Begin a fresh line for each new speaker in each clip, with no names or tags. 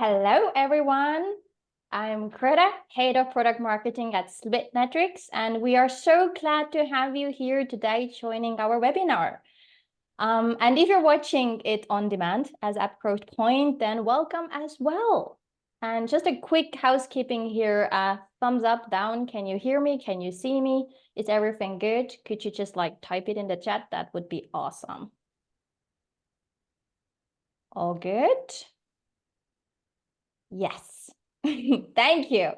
Hello, everyone. I'm Greta, Head of Product Marketing at SplitMetrics, and we are so glad to have you here today joining our webinar. And if you're watching it on demand as App Growth Point, then welcome as well. And just a quick housekeeping here, thumbs up, down. Can you hear me? Can you see me? Is everything good? Could you just type it in the chat? That would be awesome. All good? Yes. Thank you.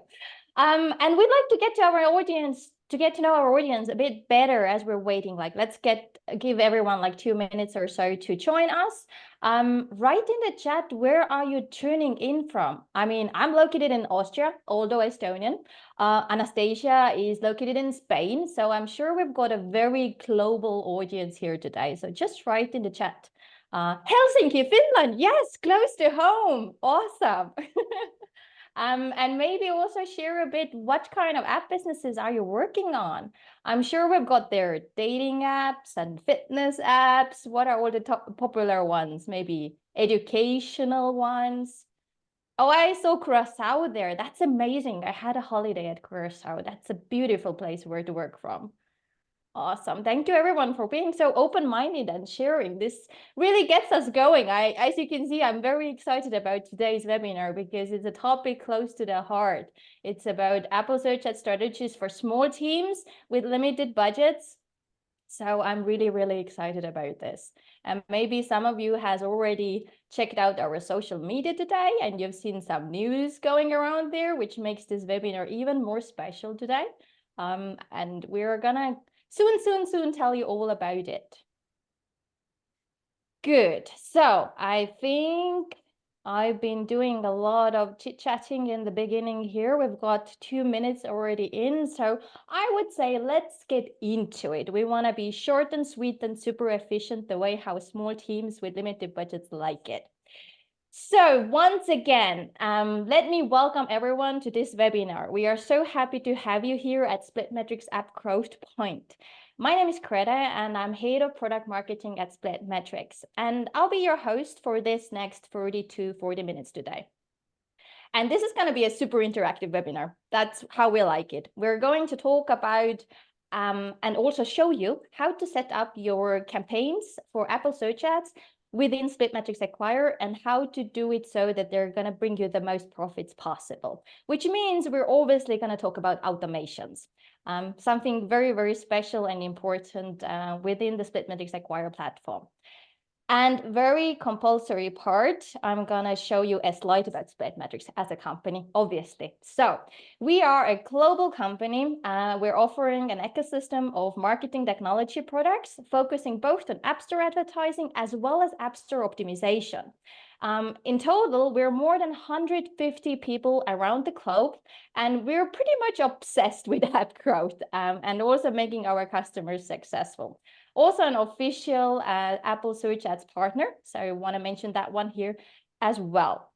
And we'd like to get to our audience, to get to know our audience a bit better as we're waiting. Let's give everyone 2 minutes or so to join us. Write in the chat, where are you tuning in from? I mean, I'm located in Austria, although Estonian. Anastasia is located in Spain, so I'm sure we've got a very global audience here today. So just write in the chat. Helsinki, Finland, yes, close to home. Awesome. And maybe also share a bit, what kind of app businesses are you working on? I'm sure we've got their dating apps and fitness apps. What are all the top popular ones? Maybe educational ones. Oh, I saw Curacao there. That's amazing. I had a holiday at Curacao. That's a beautiful place where to work from. Awesome. Thank you, everyone, for being so open-minded and sharing. This really gets us going. As you can see, I'm very excited about today's webinar because it's a topic close to the heart. It's about Apple Search Ad strategies for small teams with limited budgets. So I'm really, really excited about this. And maybe some of you has already checked out our social media today and you've seen some news going around there, which makes this webinar even more special today. And we're gonna soon tell you all about it. Good. So I think I've been doing a lot of chit-chatting in the beginning here. We've got 2 minutes already in. So I would say let's get into it. We want to be short and sweet and super efficient, the way how small teams with limited budgets like it. So once again, let me welcome everyone to this webinar. We are so happy to have you here at SplitMetrics App Growth Point. My name is Greta and I'm Head of Product Marketing at SplitMetrics. And I'll be your host for this next 30 to 40 minutes today. And this is going to be a super interactive webinar. That's how we like it. We're going to talk about and also show you how to set up your campaigns for Apple Search Ads within SplitMetrics Acquire and how to do it so that they're going to bring you the most profits possible, which means we're obviously going to talk about automations, something very, very special and important within the SplitMetrics Acquire platform. And very compulsory part, I'm going to show you a slide about SplitMetrics as a company, obviously. So we are a global company. We're offering an ecosystem of marketing technology products, focusing both on App Store advertising as well as App Store optimization. In total, we're more than 150 people around the globe, and we're pretty much obsessed with app growth and also making our customers successful. Also an official Apple Search Ads partner, so I want to mention that one here as well.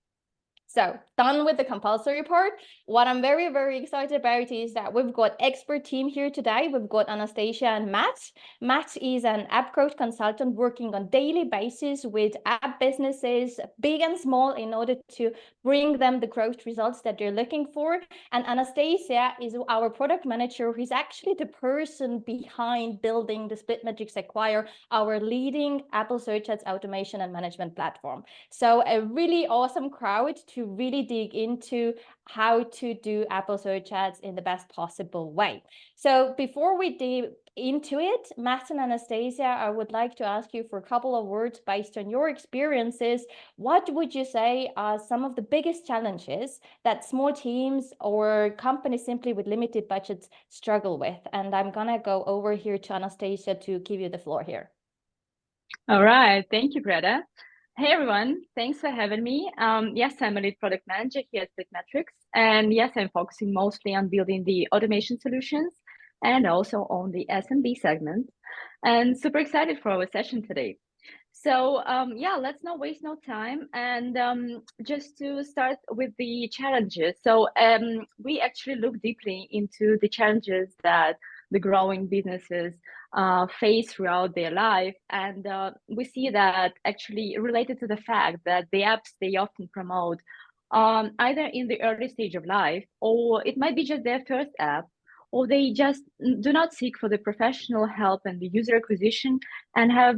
So done with the compulsory part. What I'm very, very excited about is that we've got expert team here today. We've got Anastasia and Matt. Matt is an app growth consultant working on daily basis with app businesses, big and small, in order to bring them the growth results that they're looking for. And Anastasia is our product manager, who's actually the person behind building the SplitMetrics Acquire, our leading Apple Search Ads automation and management platform. So a really awesome crowd to really dig into how to do Apple Search Ads in the best possible way. So before we dig into it, Matt and Anastasia, I would like to ask you for a couple of words based on your experiences. What would you say are some of the biggest challenges that small teams or companies simply with limited budgets struggle with? And I'm gonna go over here to Anastasia to give you the floor here.
All right, thank you, Greta. Hey everyone, thanks for having me. Yes, I'm a lead product manager here at SplitMetrics, and yes, I'm focusing mostly on building the automation solutions and also on the SMB segment. And super excited for our session today. So yeah, let's not waste no time, and just to start with the challenges. So we actually look deeply into the challenges that the growing businesses face throughout their life, and we see that actually related to the fact that the apps they often promote either in the early stage of life, or it might be just their first app, or they just do not seek for the professional help and the user acquisition and have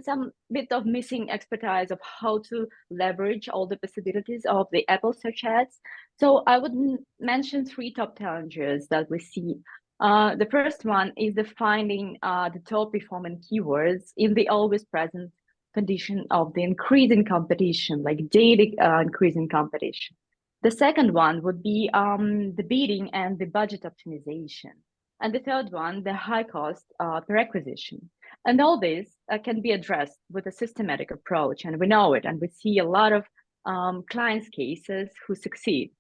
some bit of missing expertise of how to leverage all the possibilities of the Apple search ads. So I would mention 3 top challenges that we see. The first one is the finding the top performing keywords in the always present condition of the increasing competition, like daily increasing competition. The second one would be the bidding and the budget optimization. And the third one, the high cost per acquisition. And all this can be addressed with a systematic approach. And we know it, and we see a lot of clients' cases who succeed.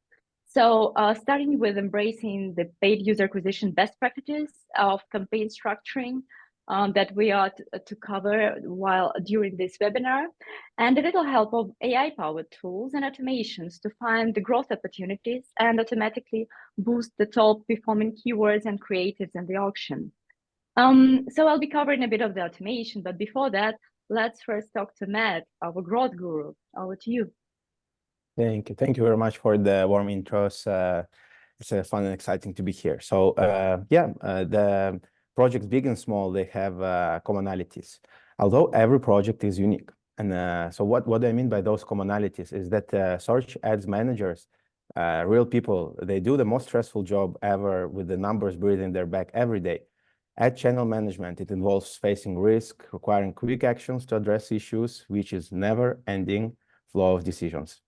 So starting with embracing the paid user acquisition best practices of campaign structuring, that we are to cover during this webinar, and a little help of AI-powered tools and automations to find the growth opportunities and automatically boost the top performing keywords and creatives in the auction. So I'll be covering a bit of the automation, but before that, let's first talk to Matt, our growth guru. Over to you.
Thank you. Thank you very much for the warm intros. It's fun and exciting to be here. So the projects, big and small, they have commonalities, although every project is unique. And so what I mean by those commonalities is that search ads managers, real people, they do the most stressful job ever with the numbers breathing their back every day. Ad channel management, it involves facing risk, requiring quick actions to address issues, which is never-ending flow of decisions.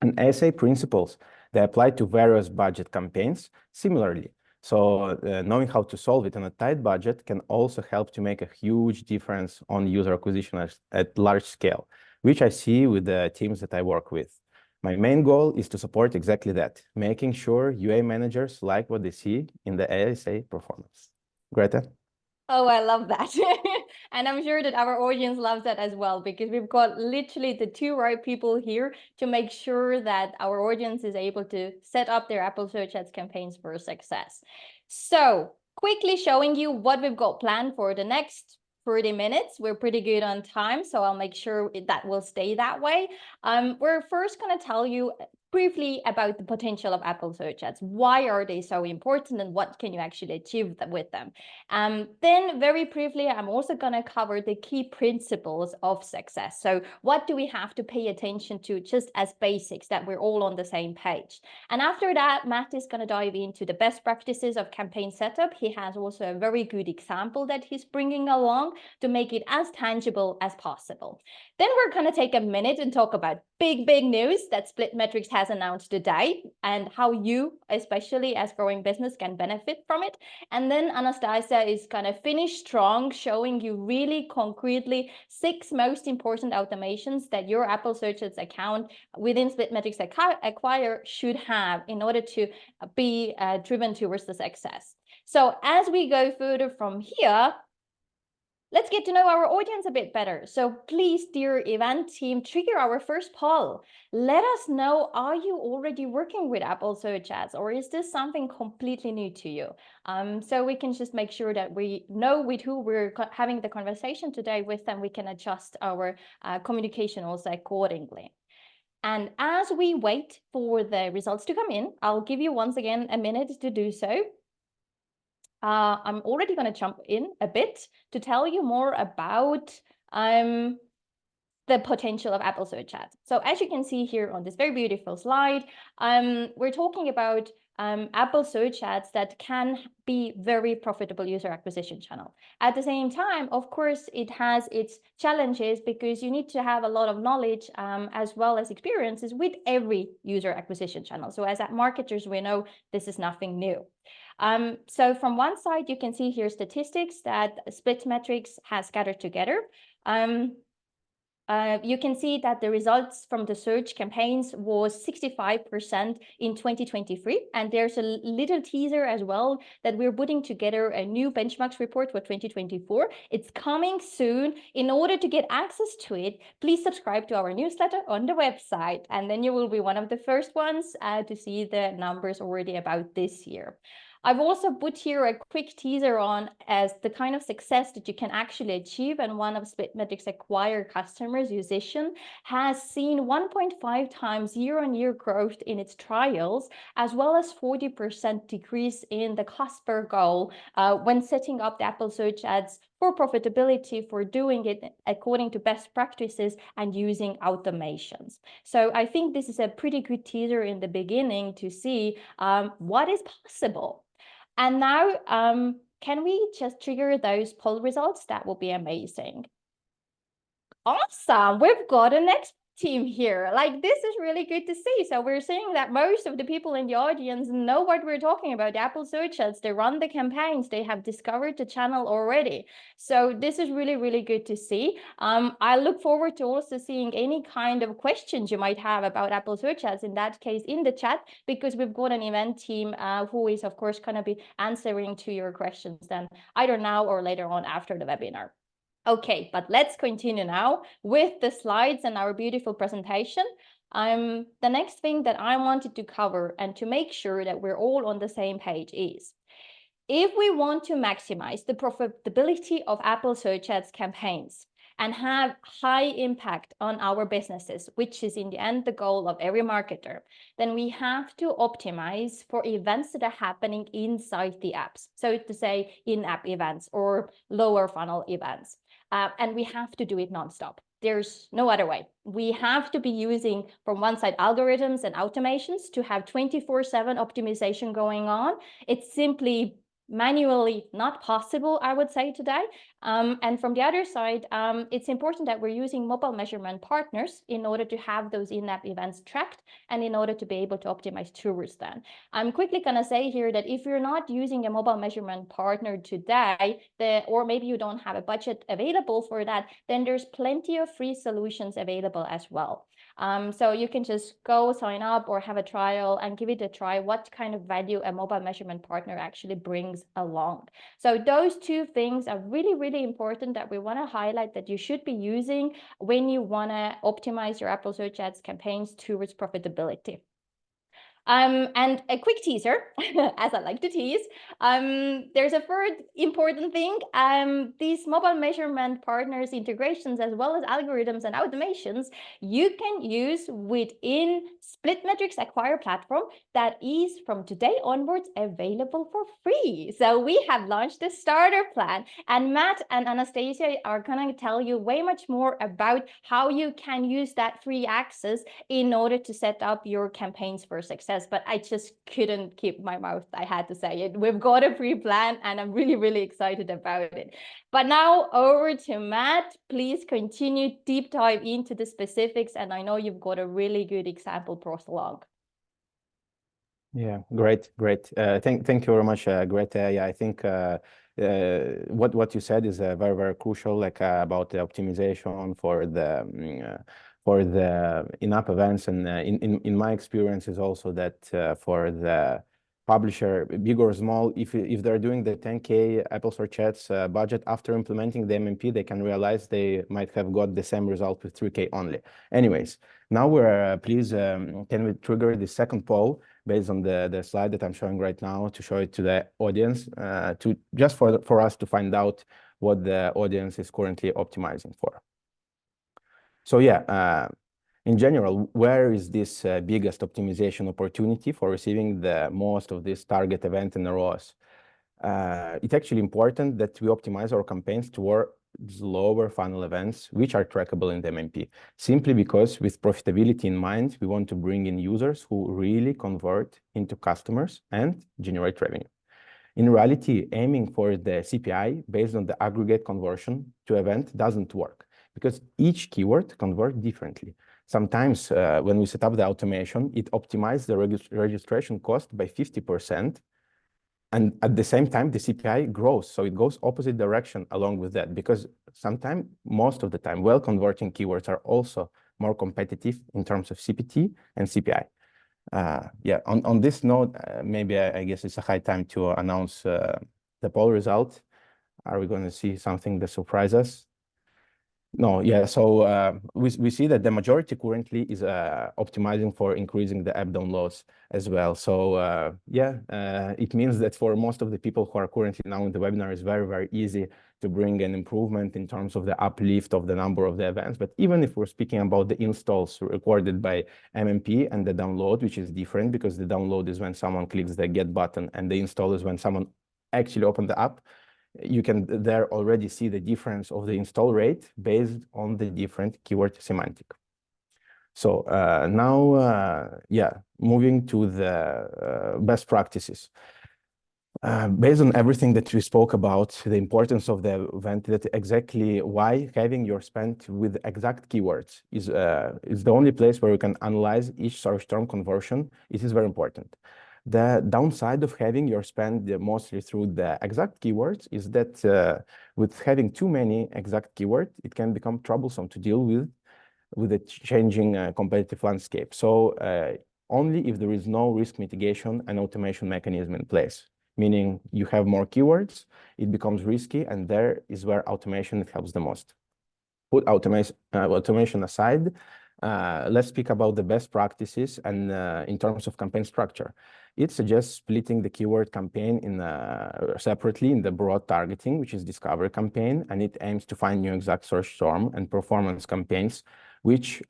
And SA principles, they apply to various budget campaigns similarly. So knowing how to solve it on a tight budget can also help to make a huge difference on user acquisition at large scale, which I see with the teams that I work with. My main goal is to support exactly that, making sure UA managers like what they see in the ASA performance. Greta?
Oh, I love that. And I'm sure that our audience loves that as well, because we've got literally the 2 right people here to make sure that our audience is able to set up their Apple Search Ads campaigns for success. So quickly showing you what we've got planned for the next 30 minutes. We're pretty good on time, so I'll make sure that will stay that way. We're first going to tell you briefly about the potential of Apple Search Ads. Why are they so important and what can you actually achieve with them? Then very briefly, I'm also going to cover the key principles of success. So what do we have to pay attention to just as basics, that we're all on the same page? And after that, Matt is going to dive into the best practices of campaign setup. He has also a very good example that he's bringing along to make it as tangible as possible. Then we're going to take a minute and talk about big news that SplitMetrics has announced today and how you, especially as growing business, can benefit from it. And then Anastasia is going to finish strong, showing you really concretely 6 most important automations that your Apple Search Ads account within SplitMetrics Acquire should have in order to be driven towards the success. So as we go further from here, let's get to know our audience a bit better. So please, dear event team, trigger our first poll. Let us know, are you already working with Apple Search Ads, or is this something completely new to you? So we can just make sure that we know with who we're having the conversation today with, and we can adjust our communication also accordingly. And as we wait for the results to come in, I'll give you once again a minute to do so. I'm already going to jump in a bit to tell you more about the potential of Apple Search Ads. So as you can see here on this very beautiful slide, we're talking about Apple Search Ads that can be very profitable user acquisition channel. At the same time, of course, it has its challenges because you need to have a lot of knowledge as well as experiences with every user acquisition channel. So as marketers, we know this is nothing new. So from one side, you can see here statistics that SplitMetrics has gathered together. You can see that the results from the search campaigns was 65% in 2023. And there's a little teaser as well that we're putting together a new benchmarks report for 2024. It's coming soon. In order to get access to it, please subscribe to our newsletter on the website. And then you will be one of the first ones to see the numbers already about this year. I've also put here a quick teaser on as the kind of success that you can actually achieve, and one of SplitMetrics acquired customers, Musician, has seen 1.5 times year-on-year growth in its trials, as well as 40% decrease in the cost per goal when setting up the Apple Search Ads for profitability, for doing it according to best practices and using automations. So I think this is a pretty good teaser in the beginning to see what is possible. And now, can we just trigger those poll results? That will be amazing. Awesome. We've got an expert team here. Like, this is really good to see. So we're seeing that most of the people in the audience know what we're talking about. Apple Search Ads, they run the campaigns, they have discovered the channel already. So this is really, really good to see. I look forward to also seeing any kind of questions you might have about Apple Search Ads, in that case, in the chat, because we've got an event team who is, of course, going to be answering to your questions then either now or later on after the webinar. Okay, but let's continue now with the slides and our beautiful presentation. The next thing that I wanted to cover and to make sure that we're all on the same page is, if we want to maximize the profitability of Apple Search Ads campaigns and have high impact on our businesses, which is in the end the goal of every marketer, then we have to optimize for events that are happening inside the apps. So to say, in-app events or lower funnel events. And we have to do it nonstop. There's no other way. We have to be using, from one side, algorithms and automations to have 24/7 optimization going on. It's simply manually not possible, I would say, today. And from the other side, it's important that we're using mobile measurement partners in order to have those in-app events tracked and in order to be able to optimize towards them. I'm quickly going to say here that if you're not using a mobile measurement partner today, or maybe you don't have a budget available for that, then there's plenty of free solutions available as well. So you can just go sign up or have a trial and give it a try, what kind of value a mobile measurement partner actually brings along. So those two things are really, really important that we want to highlight, that you should be using when you want to optimize your Apple Search Ads campaigns towards profitability. And a quick teaser, as I like to tease, there's a third important thing. These mobile measurement partners integrations, as well as algorithms and automations, you can use within SplitMetrics Acquire platform that is from today onwards available for free. So we have launched a starter plan, and Matt and Anastasia are going to tell you way much more about how you can use that free access in order to set up your campaigns for success. But I just couldn't keep my mouth. I had to say it. We've got a free plan and I'm really, really excited about it. But now over to Matt. Please continue deep dive into the specifics. And I know you've got a really good example brought along.
Yeah, great. Thank you very much, Greta. Yeah, I think what you said is very, very crucial, like about the optimization for the in-app events, and in my experience is also that for the publisher, big or small, if they're doing the 10K Apple Search Ads budget, after implementing the MMP, they can realize they might have got the same result with 3K only. Anyways, now we're please can we trigger the second poll based on the slide that I'm showing right now, to show it to the audience, to just for us to find out what the audience is currently optimizing for. So yeah, in general, where is this biggest optimization opportunity for receiving the most of this target event and ROAS? It's actually important that we optimize our campaigns toward lower funnel events, which are trackable in the MMP, simply because with profitability in mind, we want to bring in users who really convert into customers and generate revenue. In reality, aiming for the CPI based on the aggregate conversion to event doesn't work, because each keyword converts differently. Sometimes when we set up the automation, it optimizes the registration cost by 50%. And at the same time, the CPI grows. So it goes opposite direction along with that, because sometimes, most of the time, well-converting keywords are also more competitive in terms of CPT and CPI. Yeah, on this note, maybe I guess it's a high time to announce the poll result. Are we going to see something that surprises us? No, yeah. So we see that the majority currently is optimizing for increasing the app downloads as well. So yeah, it means that for most of the people who are currently now in the webinar, it's very, very easy to bring an improvement in terms of the uplift of the number of the events. But even if we're speaking about the installs recorded by MMP and the download, which is different because the download is when someone clicks the get button and the install is when someone actually opens the app. You can there already see the difference of the install rate based on the different keyword semantic. So now, yeah, moving to the best practices. Based on everything that we spoke about, the importance of the event, that exactly why having your spend with exact keywords is the only place where you can analyze each search term conversion. It is very important. The downside of having your spend mostly through the exact keywords is that with having too many exact keywords, it can become troublesome to deal with the changing competitive landscape. So only if there is no risk mitigation and automation mechanism in place, meaning you have more keywords, it becomes risky, and there is where automation helps the most. Put automation aside, let's speak about the best practices and in terms of campaign structure. It suggests splitting the keyword campaign in separately in the broad targeting, which is discovery campaign, and it aims to find new exact search term, and performance campaigns, which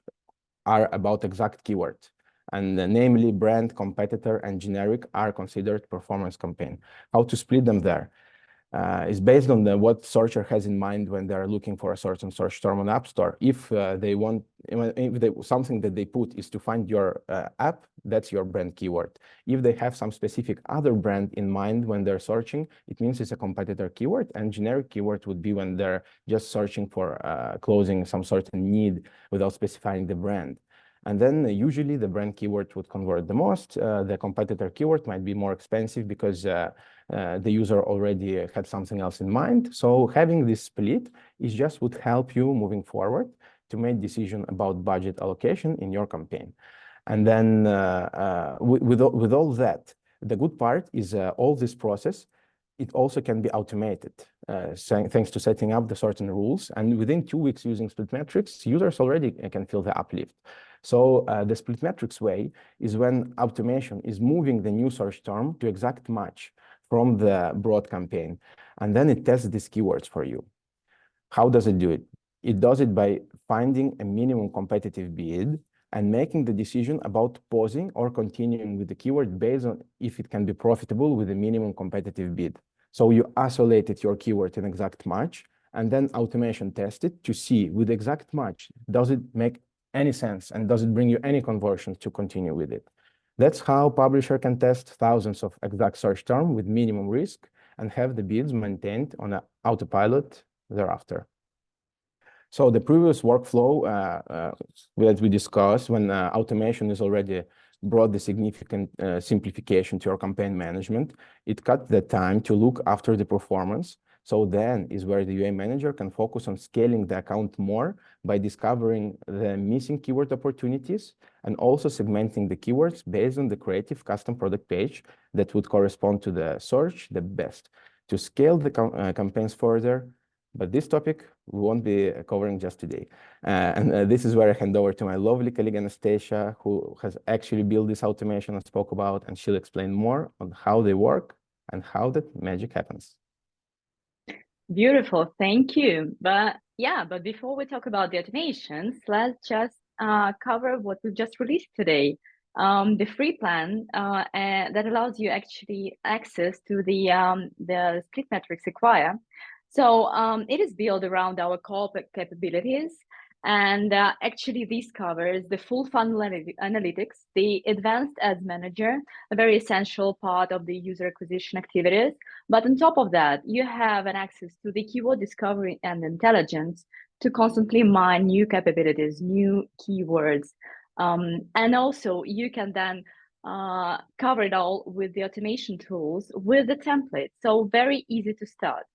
are about exact keywords. And namely brand, competitor, and generic are considered performance campaign. How to split them there? Is based on what searcher has in mind when they're looking for a certain search term on App Store. If something that they put is to find your app, that's your brand keyword. If they have some specific other brand in mind when they're searching, it means it's a competitor keyword, and generic keyword would be when they're just searching for closing some certain need without specifying the brand. And then usually the brand keyword would convert the most. The competitor keyword might be more expensive because the user already had something else in mind. So having this split is just would help you moving forward to make decision about budget allocation in your campaign. And then with all that, the good part is all this process, it also can be automated thanks to setting up the certain rules. And within 2 weeks using SplitMetrics, users already can feel the uplift. So the SplitMetrics way is when automation is moving the new search term to exact match from the broad campaign, and then it tests these keywords for you. How does it do it? It does it by finding a minimum competitive bid and making the decision about pausing or continuing with the keyword based on if it can be profitable with a minimum competitive bid. So you isolated your keyword in exact match, and then automation tested to see with exact match, does it make any sense and does it bring you any conversions to continue with it? That's how publisher can test thousands of exact search terms with minimum risk and have the bids maintained on an autopilot thereafter. So the previous workflow that we discussed, when automation is already brought the significant simplification to your campaign management, it cut the time to look after the performance. So then is where the UA manager can focus on scaling the account more by discovering the missing keyword opportunities and also segmenting the keywords based on the creative custom product page that would correspond to the search the best to scale the campaigns further. But this topic we won't be covering just today. And this is where I hand over to my lovely colleague Anastasia, who has actually built this automation I spoke about, and she'll explain more on how they work and how that magic happens.
Beautiful, thank you. But before we talk about the automations, let's just cover what we've just released today. The free plan that allows you actually access to the SplitMetrics Acquire. So it is built around our core capabilities, and actually this covers the full funnel analytics, the advanced ads manager, a very essential part of the user acquisition activities. But on top of that, you have an access to the keyword discovery and intelligence to constantly mine new capabilities, new keywords. And also you can then cover it all with the automation tools with the template. So very easy to start.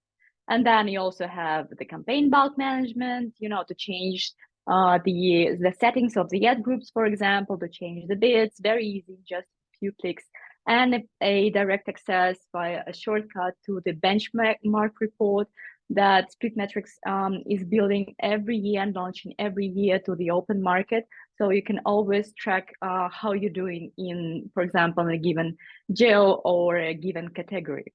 And then you also have the campaign bulk management, to change the settings of the ad groups, for example, to change the bids, very easy, just a few clicks, and a direct access via a shortcut to the benchmark report, that SplitMetrics is building every year and launching every year to the open market. So you can always track how you're doing in, for example, in a given geo or a given category.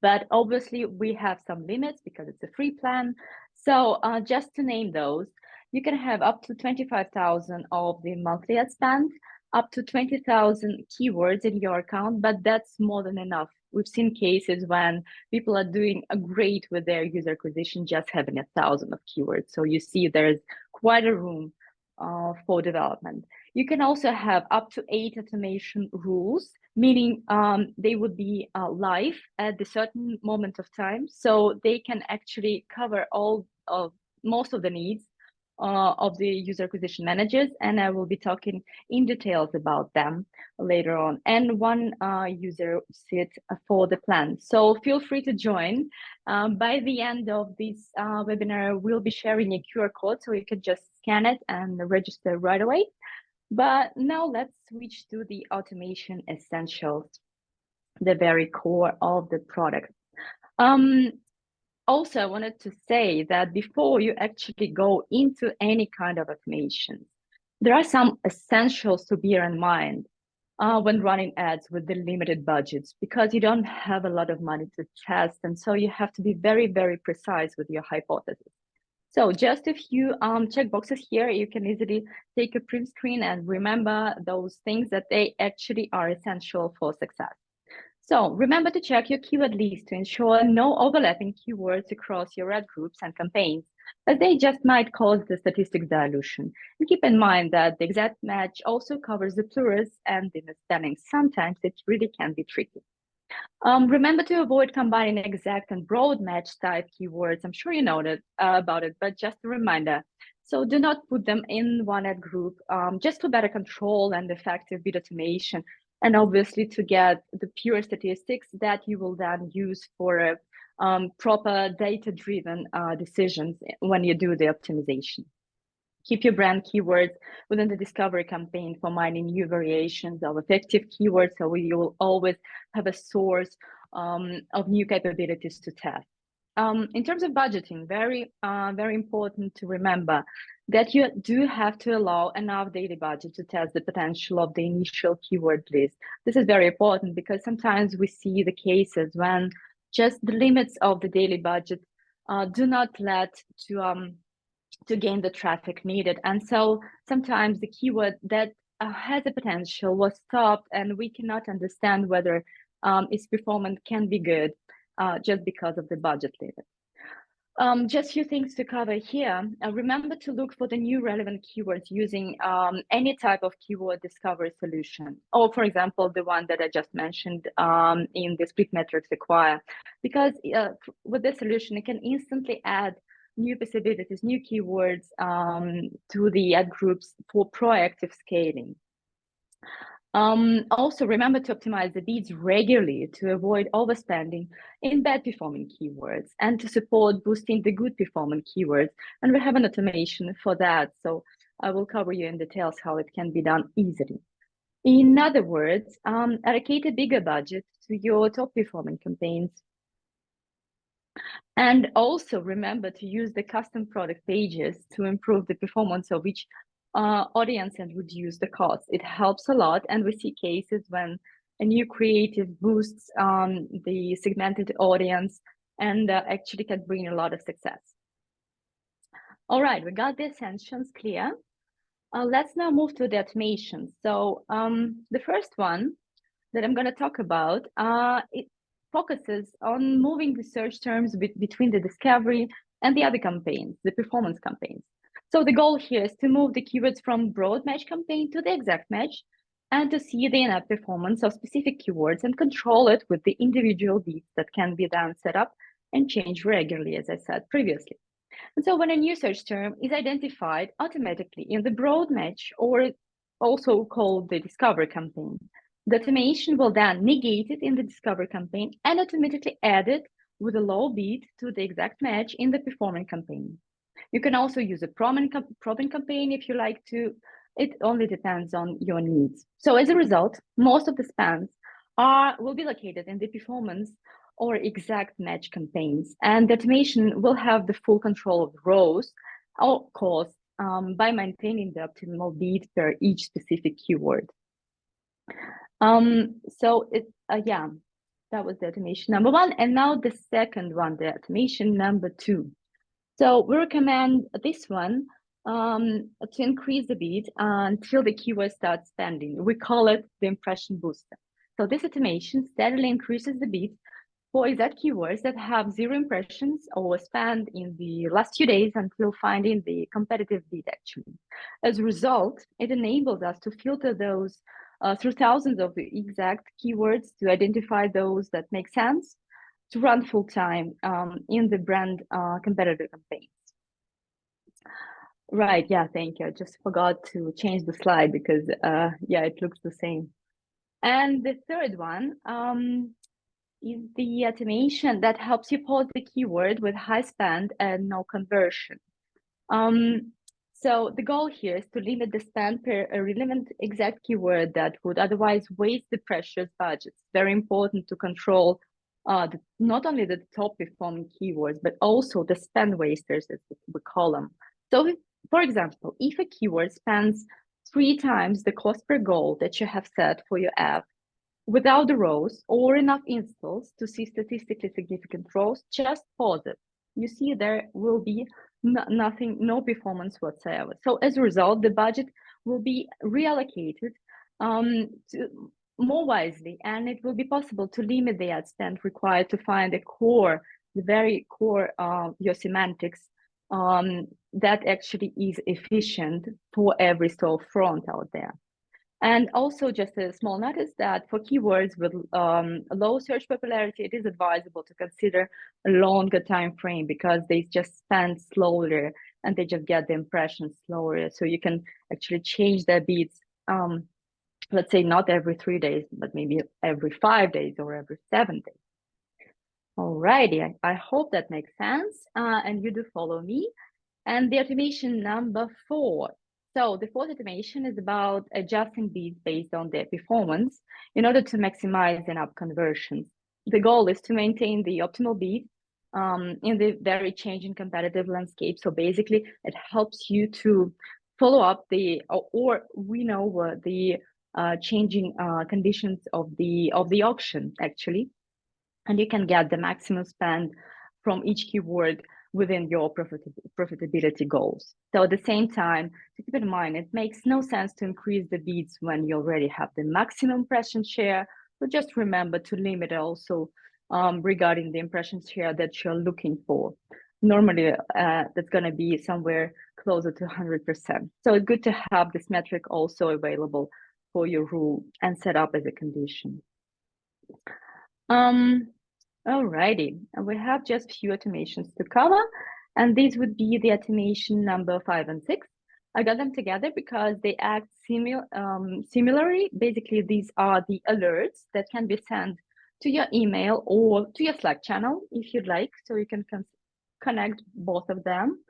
But obviously we have some limits because it's a free plan. So just to name those, you can have up to 25,000 of the monthly ad spend, up to 20,000 keywords in your account, but that's more than enough. We've seen cases when people are doing great with their user acquisition, just having 1,000 of keywords. So you see there's quite a room for development. You can also have up to 8 automation rules, meaning they would be live at a certain moment of time. So they can actually cover most of the needs of the user acquisition managers. And I will be talking in details about them later on. And one user seat for the plan. So feel free to join. By the end of this webinar, we'll be sharing a QR code, so you can just scan it and register right away. But now let's switch to the automation essentials, the very core of the product. Also, I wanted to say that before you actually go into any kind of automation, there are some essentials to bear in mind when running ads with the limited budgets, because you don't have a lot of money to test. And so you have to be very, very precise with your hypothesis. So just a few checkboxes here. You can easily take a print screen and remember those things that they actually are essential for success. So remember to check your keyword list to ensure no overlapping keywords across your ad groups and campaigns, as they just might cause the statistics dilution. And keep in mind that the exact match also covers the plurals and the misspelling. Sometimes it really can be tricky. Remember to avoid combining exact and broad match type keywords. I'm sure you know about it, but just a reminder. So do not put them in one ad group, just for better control and effective bid automation, and obviously to get the pure statistics that you will then use for proper data-driven decisions when you do the optimization. Keep your brand keywords within the discovery campaign for mining new variations of effective keywords, so you will always have a source of new capabilities to test. In terms of budgeting, very important to remember that you do have to allow enough daily budget to test the potential of the initial keyword list. This is very important because sometimes we see the cases when just the limits of the daily budget do not let to gain the traffic needed. And so sometimes the keyword that has a potential was stopped, and we cannot understand whether its performance can be good just because of the budget limit. Just a few things to cover here. Remember to look for the new relevant keywords using any type of keyword discovery solution, or for example, the one that I just mentioned in the SplitMetrics Acquire, because with this solution, you can instantly add new possibilities, new keywords to the ad groups for proactive scaling. Also, remember to optimize the bids regularly to avoid overspending in bad performing keywords and to support boosting the good performing keywords. And we have an automation for that. So I will cover you in details how it can be done easily. In other words, allocate a bigger budget to your top performing campaigns. And also remember to use the custom product pages to improve the performance of each audience and reduce the cost. It helps a lot. And we see cases when a new creative boosts the segmented audience and actually can bring a lot of success. All right, we got the essentials clear. Let's now move to the automation. So the first one that I'm going to talk about, it focuses on moving the search terms between the discovery and the other campaigns, the performance campaigns. So the goal here is to move the keywords from broad match campaign to the exact match and to see the in-app performance of specific keywords and control it with the individual bids that can be then set up and changed regularly, as I said previously. And so when a new search term is identified automatically in the broad match, or also called the discovery campaign, the automation will then negate it in the discovery campaign and automatically add it with a low bid to the exact match in the performing campaign. You can also use a probing campaign if you like to. It only depends on your needs. So as a result, most of the spans will be located in the performance or exact match campaigns. And the automation will have the full control of the rows or cost by maintaining the optimal bid per each specific keyword. So yeah, that was the automation number one. And now the second one, the automation number two. So we recommend this one to increase the bid until the keyword starts spending. We call it the impression booster. So this automation steadily increases the bid for exact keywords that have 0 impressions or spend in the last few days until finding the competitive bid actually. As a result, it enables us to filter those through thousands of exact keywords to identify those that make sense to run full time in the brand competitive campaigns. Right, yeah, thank you. I just forgot to change the slide because yeah, it looks the same. And the third one is the automation that helps you pause the keyword with high spend and no conversion. So the goal here is to limit the spend per a relevant exact keyword that would otherwise waste the precious budgets. Very important to control not only the top performing keywords, but also the spend wasters, as we call them. So for example, if a keyword spends 3 times the cost per goal that you have set for your app, without the rows or enough installs to see statistically significant rows, just pause it. You see there will be nothing, no performance whatsoever. So as a result, the budget will be reallocated more wisely, and it will be possible to limit the ad spend required to find the core, the very core your semantics that actually is efficient for every storefront out there. And also just a small notice that for keywords with low search popularity, it is advisable to consider a longer time frame because they just spend slower and they just get the impressions slower. So you can actually change their bids, let's say not every 3 days, but maybe every 5 days or every 7 days. Alrighty, I hope that makes sense and you do follow me. And the automation number 4. So the fourth automation is about adjusting bids based on their performance in order to maximize in-app conversions. The goal is to maintain the optimal bid in the very changing competitive landscape. So basically, it helps you to follow up the or we know the changing conditions of the auction actually, and you can get the maximum spend from each keyword within your profitability goals. So at the same time, to keep in mind, it makes no sense to increase the bids when you already have the maximum impression share. So just remember to limit also regarding the impression share that you're looking for. Normally, that's going to be somewhere closer to 100%. So it's good to have this metric also available for your rule and set up as a condition. Alrighty, and we have just a few automations to cover, and these would be the automation number 5 and 6. I got them together because they act similarly. Basically, these are the alerts that can be sent to your email or to your Slack channel if you'd like, so you can connect both of them.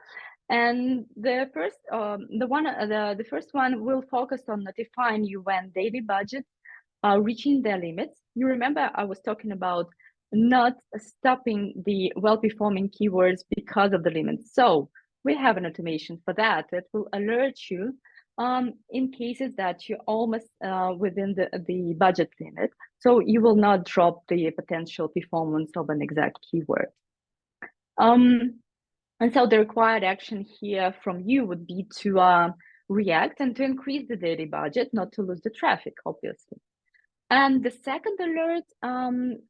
And the first, the first one will focus on notifying you when daily budgets are reaching their limits. You remember I was talking about not stopping the well-performing keywords because of the limits. So we have an automation for that will alert you in cases that you're almost within the budget limit. So you will not drop the potential performance of an exact keyword. And so the required action here from you would be to react and to increase the daily budget, not to lose the traffic, obviously. And the second alert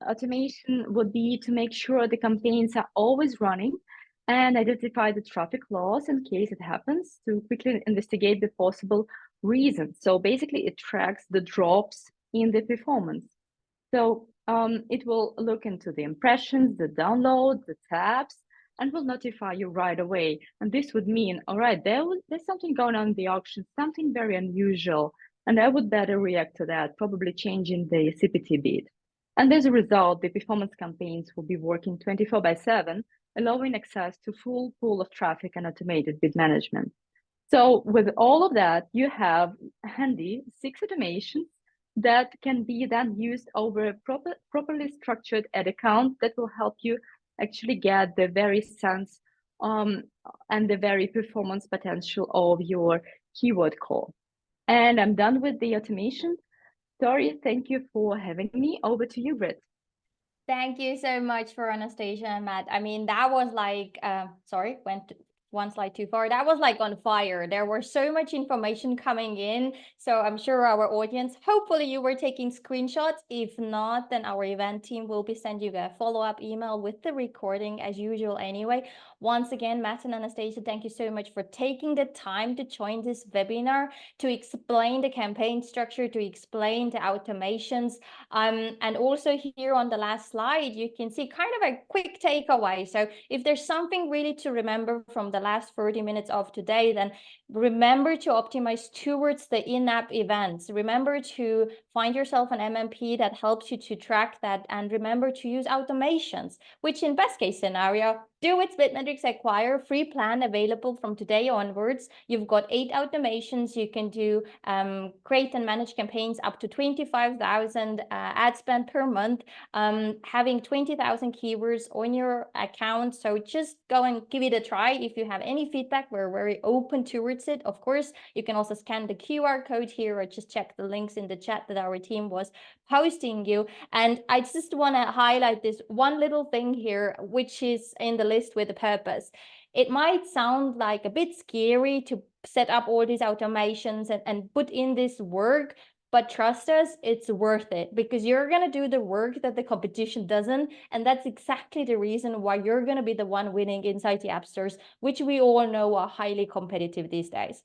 automation would be to make sure the campaigns are always running and identify the traffic loss in case it happens to quickly investigate the possible reasons. So basically it tracks the drops in the performance. So it will look into the impressions, the downloads, the tabs, and will notify you right away. And this would mean, all right, there's something going on in the auction, something very unusual. And I would better react to that, probably changing the CPT bid. And as a result, the performance campaigns will be working 24/7, allowing access to full pool of traffic and automated bid management. So with all of that, you have handy 6 automations that can be then used over a properly structured ad account that will help you actually get the very sense and the very performance potential of your keyword call. And I'm done with the automation. Tori, thank you for having me. Over to you, Britt.
Thank you so much for Anastasia and Matt. I mean, that was like, sorry, went one slide too far. That was like on fire. There was so much information coming in. So I'm sure our audience, hopefully you were taking screenshots. If not, then our event team will be sending you a follow-up email with the recording as usual anyway. Once again, Matt and Anastasia, thank you so much for taking the time to join this webinar, to explain the campaign structure, to explain the automations. And also here on the last slide, you can see kind of a quick takeaway. So if there's something really to remember from the last 30 minutes of today, then remember to optimize towards the in-app events. Remember to find yourself an MMP that helps you to track that, and remember to use automations, which in best case scenario, do with SplitMetrics Acquire, free plan available from today onwards. You've got 8 automations. You can do create and manage campaigns up to 25,000 ad spend per month, having 20,000 keywords on your account. So just go and give it a try. If you have any feedback, we're very open towards it. Of course, you can also scan the QR code here or just check the links in the chat that our team was posting you. And I just want to highlight this one little thing here, which is in the list with a purpose. It might sound like a bit scary to set up all these automations and put in this work, but trust us, it's worth it, because you're going to do the work that the competition doesn't. And that's exactly the reason why you're going to be the one winning inside the app stores, which we all know are highly competitive these days.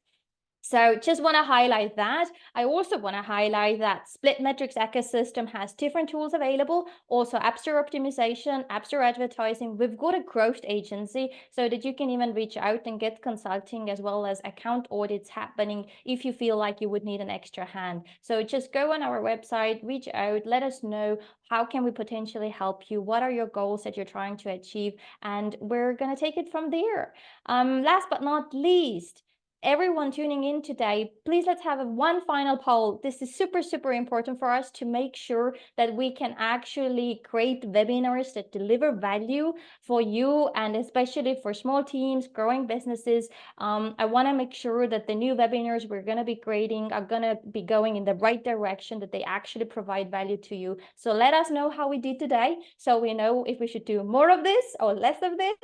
So just want to highlight that. I also want to highlight that SplitMetrics ecosystem has different tools available, also App Store optimization, App Store advertising. We've got a growth agency so that you can even reach out and get consulting, as well as account audits happening if you feel like you would need an extra hand. So just go on our website, reach out, let us know how can we potentially help you, what are your goals that you're trying to achieve, and we're going to take it from there. Last but not least, everyone tuning in today, please let's have one final poll. This is super important for us to make sure that we can actually create webinars that deliver value for you, and especially for small teams, growing businesses. I want to make sure that the new webinars we're going to be creating are going to be going in the right direction, that they actually provide value to you. So let us know how we did today, so we know if we should do more of this or less of this,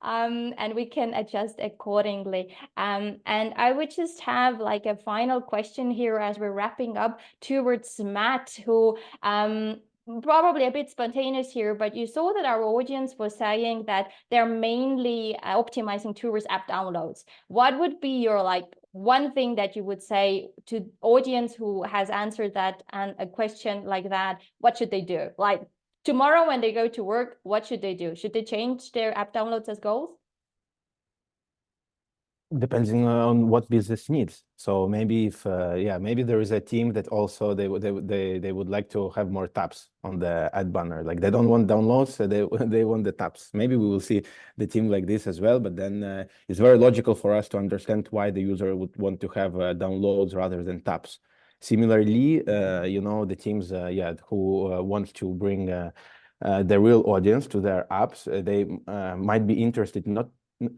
and we can adjust accordingly. And I would just have like a final question here as we're wrapping up towards Matt, who probably a bit spontaneous here, but you saw that our audience was saying that they're mainly optimizing towards app downloads. What would be your like one thing that you would say to audience who has answered that and a question like that? What should they do? Like tomorrow when they go to work, what should they do? Should they change their app downloads as goals?
Depending on what business needs. So maybe if maybe there is a team that also they would like to have more tabs on the ad banner. Like they don't want downloads, so they want the tabs. Maybe we will see the team like this as well. But then it's very logical for us to understand why the user would want to have downloads rather than tabs. Similarly, the teams who want to bring the real audience to their apps, they might be interested not.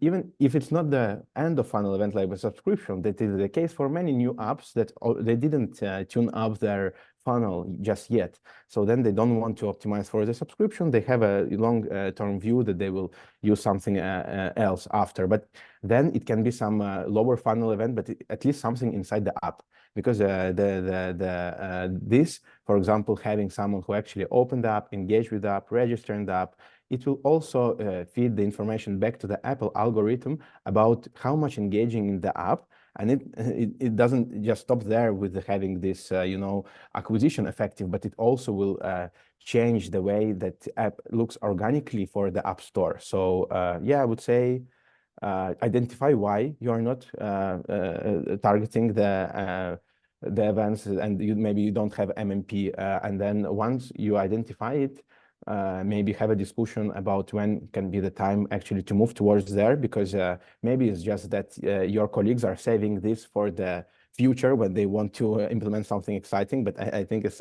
Even if it's not the end of funnel event like a subscription, that is the case for many new apps that they didn't tune up their funnel just yet. So then they don't want to optimize for the subscription. They have a long-term view that they will use something else after. But then it can be some lower funnel event, but at least something inside the app. Because this, for example, having someone who actually opened the app, engaged with the app, registered in the app, it will also feed the information back to the Apple algorithm about how much engaging in the app. And it doesn't just stop there with having this, acquisition effective, but it also will change the way that the app looks organically for the App Store. So I would say identify why you are not targeting the events, and maybe you don't have MMP. And then once you identify it, maybe have a discussion about when can be the time actually to move towards there, because maybe it's just that your colleagues are saving this for the future when they want to implement something exciting. But I think it's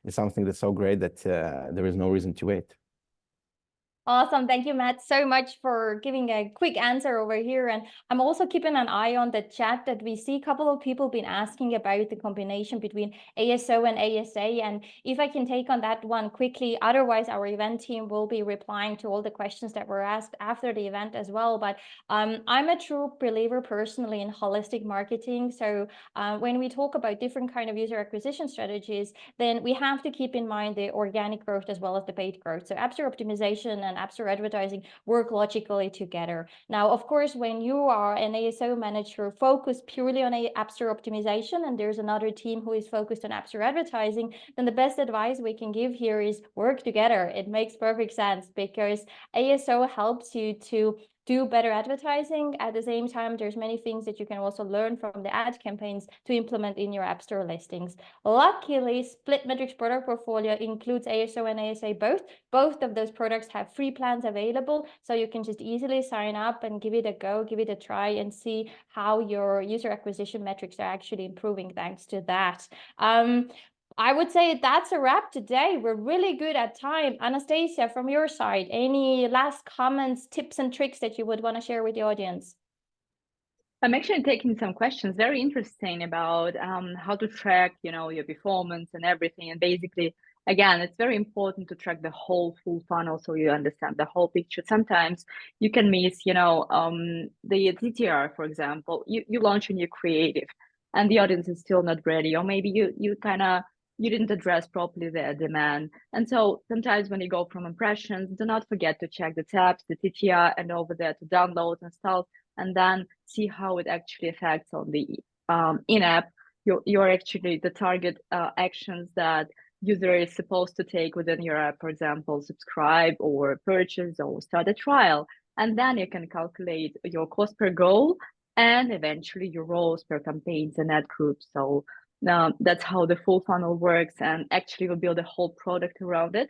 something that's so great that there is no reason to wait.
Awesome. Thank you, Matt, so much for giving a quick answer over here. And I'm also keeping an eye on the chat that we see a couple of people been asking about the combination between ASO and ASA. And if I can take on that one quickly, otherwise our event team will be replying to all the questions that were asked after the event as well. But I'm a true believer personally in holistic marketing. So when we talk about different kind of user acquisition strategies, then we have to keep in mind the organic growth as well as the paid growth. So App Store optimization and App Store advertising work logically together. Now, of course, when you are an ASO manager focused purely on App Store optimization, and there's another team who is focused on App Store advertising, then the best advice we can give here is work together. It makes perfect sense because ASO helps you to do better advertising. At the same time, there's many things that you can also learn from the ad campaigns to implement in your App Store listings. Luckily, SplitMetrics product portfolio includes ASO and ASA both. Both of those products have free plans available, so you can just easily sign up and give it a go, give it a try, and see how your user acquisition metrics are actually improving thanks to that. I would say that's a wrap today. We're really good at time. Anastasia, from your side, any last comments, tips, and tricks that you would want to share with the audience?
I'm actually taking some questions, very interesting about how to track, your performance and everything. And basically, again, it's very important to track the whole full funnel so you understand the whole picture. Sometimes you can miss, the TTR, for example. You launch a new creative and the audience is still not ready, or maybe you didn't address properly their demand. And so sometimes when you go from impressions, do not forget to check the tabs, the TTR, and over there to downloads and stuff, and then see how it actually affects on the in-app. You're actually the target actions that user is supposed to take within your app, for example, subscribe or purchase or start a trial. And then you can calculate your cost per goal and eventually your roles per campaigns and ad groups. So that's how the full funnel works, and actually we build a whole product around it.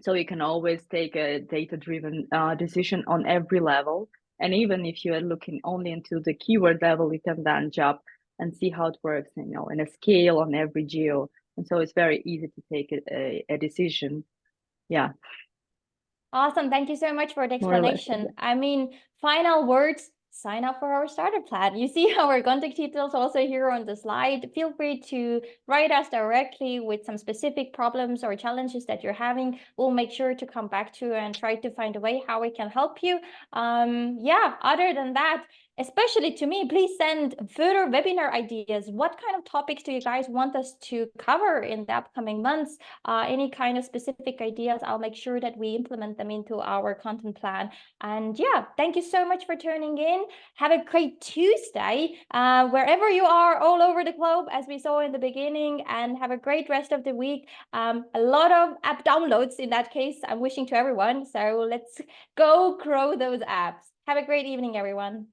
So you can always take a data-driven decision on every level. And even if you are looking only into the keyword level, you can then jump and see how it works, in a scale on every geo. And so it's very easy to take a decision. Yeah.
Awesome. Thank you so much for the explanation. I mean, final words. Sign up for our starter plan. You see our contact details also here on the slide. Feel free to write us directly with some specific problems or challenges that you're having. We'll make sure to come back to you and try to find a way how we can help you. Yeah, other than that, especially to me, please send further webinar ideas. What kind of topics do you guys want us to cover in the upcoming months? Any kind of specific ideas, I'll make sure that we implement them into our content plan. And yeah, thank you so much for tuning in. Have a great Tuesday, wherever you are, all over the globe, as we saw in the beginning, and have a great rest of the week. A lot of app downloads in that case, I'm wishing to everyone. So let's go grow those apps. Have a great evening, everyone.